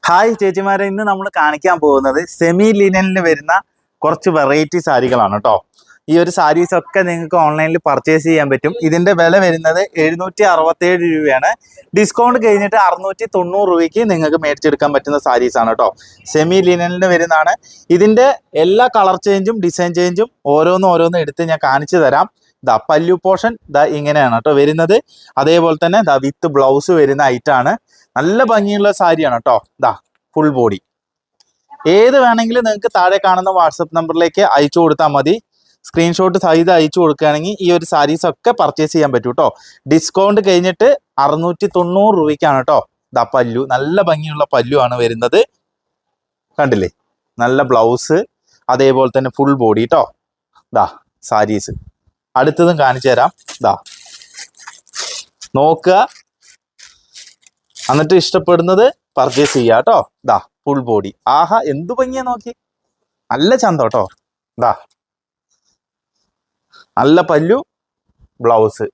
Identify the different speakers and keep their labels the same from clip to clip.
Speaker 1: Hi ചേച്ചിമാരെ, ഇന്ന് നമ്മൾ കാണിക്കാൻ പോകുന്നത് സെമി ലിനനിൽ വരുന്ന കുറച്ച് വെറൈറ്റി സാരികളാണ് കേട്ടോ. ഈ ഒരു സാരീസ് ഒക്കെ നിങ്ങൾക്ക് ഓൺലൈനിൽ പർച്ചേസ് ചെയ്യാൻ പറ്റും. ഇതിന്റെ വില വരുന്നത് 767 രൂപയാണ്. ഡിസ്കൗണ്ട് കഴിഞ്ഞിട്ട് 690 രൂപയ്ക്ക് നിങ്ങൾക്ക് മേടിച്ചെടുക്കാൻ പറ്റുന്ന സാരീസ് ആണ് കേട്ടോ. സെമി ലിനനിൽ വരുന്നതാണ്. ഇതിന്റെ എല്ലാ കളർ ചേഞ്ചും ഡിസൈൻ ചേഞ്ചും ഓരോന്നും എടുത്ത് ഞാൻ കാണിച്ചു തരാം. ദാ പല്ലു പോർഷൻ ദാ ഇങ്ങനെയാണ് കേട്ടോ വരുന്നത്. അതേപോലെ തന്നെ ദാ വിത്ത് ബ്ലൗസ് വരുന്ന ഐറ്റാണ്. നല്ല ഭംഗിയുള്ള സാരിയാണ് കേട്ടോ. ദാ ഫുൾ ബോഡി. ഏത് വേണമെങ്കിലും നിങ്ങൾക്ക് താഴെ കാണുന്ന വാട്സപ്പ് നമ്പറിലേക്ക് അയച്ചു കൊടുത്താൽ മതി. സ്ക്രീൻഷോട്ട് സഹിതം അയച്ചു കൊടുക്കുകയാണെങ്കിൽ ഈ ഒരു സാരീസ് ഒക്കെ പർച്ചേസ് ചെയ്യാൻ പറ്റും കേട്ടോ. ഡിസ്കൗണ്ട് കഴിഞ്ഞിട്ട് 690 രൂപയ്ക്കാണ് കേട്ടോ. ദാ പല്ലു, നല്ല ഭംഗിയുള്ള പല്ലു ആണ് വരുന്നത്. കണ്ടില്ലേ, നല്ല ബ്ലൗസ്, അതേപോലെ തന്നെ ഫുൾ ബോഡി കേട്ടോ. ദാ സാരീസ് അടുത്തതും കാണിച്ചു തരാം. ദാ നോക്കുക, എന്നിട്ട് ഇഷ്ടപ്പെടുന്നത് പർച്ചേസ് ചെയ്യുക കേട്ടോ. ദാ ഫുൾ ബോഡി. ആഹാ, എന്തു ഭംഗിയാ നോക്കി, നല്ല ചന്തം കേട്ടോ. ദാ നല്ല പല്ലു, ബ്ലൗസ്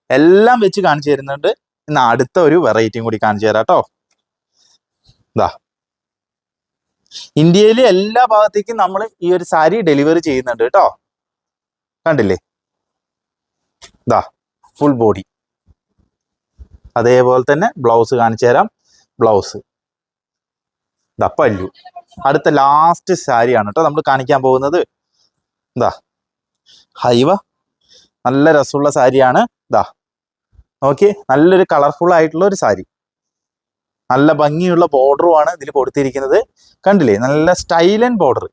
Speaker 1: എല്ലാം വെച്ച് കാണിച്ചു തരുന്നുണ്ട്. ഇന്ന് അടുത്ത ഒരു വെറൈറ്റിയും കൂടി കാണിച്ചു തരാം കേട്ടോ. ദാ ഇന്ത്യയിലെ എല്ലാ ഭാഗത്തേക്കും നമ്മൾ ഈ ഒരു സാരി ഡെലിവറി ചെയ്യുന്നുണ്ട് കേട്ടോ. കണ്ടില്ലേ, ദാ ഫുൾ ബോഡി. അതേപോലെ തന്നെ ബ്ലൗസ് കാണിച്ചു തരാം. ബ്ലൗസ്, ദാ പല്ലു. അടുത്ത ലാസ്റ്റ് സാരിയാണ് കേട്ടോ നമ്മൾ കാണിക്കാൻ പോകുന്നത്. ദാ ഹൈവ, നല്ല രസമുള്ള സാരിയാണ്. ദാ നോക്കി, നല്ലൊരു കളർഫുൾ ആയിട്ടുള്ള ഒരു സാരി. നല്ല ഭംഗിയുള്ള ബോർഡറുമാണ് ഇതിൽ കൊടുത്തിരിക്കുന്നത്. കണ്ടില്ലേ, നല്ല സ്റ്റൈലൻ ബോർഡർ,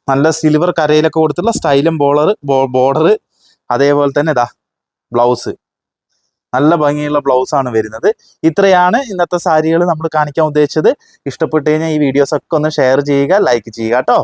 Speaker 1: നല്ല സിൽവർ കരയിലൊക്കെ കൊടുത്തുള്ള സ്റ്റൈലൻ ബോർഡർ. അതേപോലെ തന്നെ ദാ ബ്ലൗസ്, നല്ല ഭംഗിയുള്ള ബ്ലൗസ് ആണ് വരുന്നത്. ഇത്രയാണ് ഇന്നത്തെ സാരികൾ നമ്മൾ കാണിക്കാൻ ഉദ്ദേശിച്ചത്. ഇഷ്ടപ്പെട്ടു കഴിഞ്ഞാൽ ഈ വീഡിയോസ് ഒക്കെ ഒന്ന് ഷെയർ ചെയ്യുക, ലൈക്ക് ചെയ്യുക കേട്ടോ.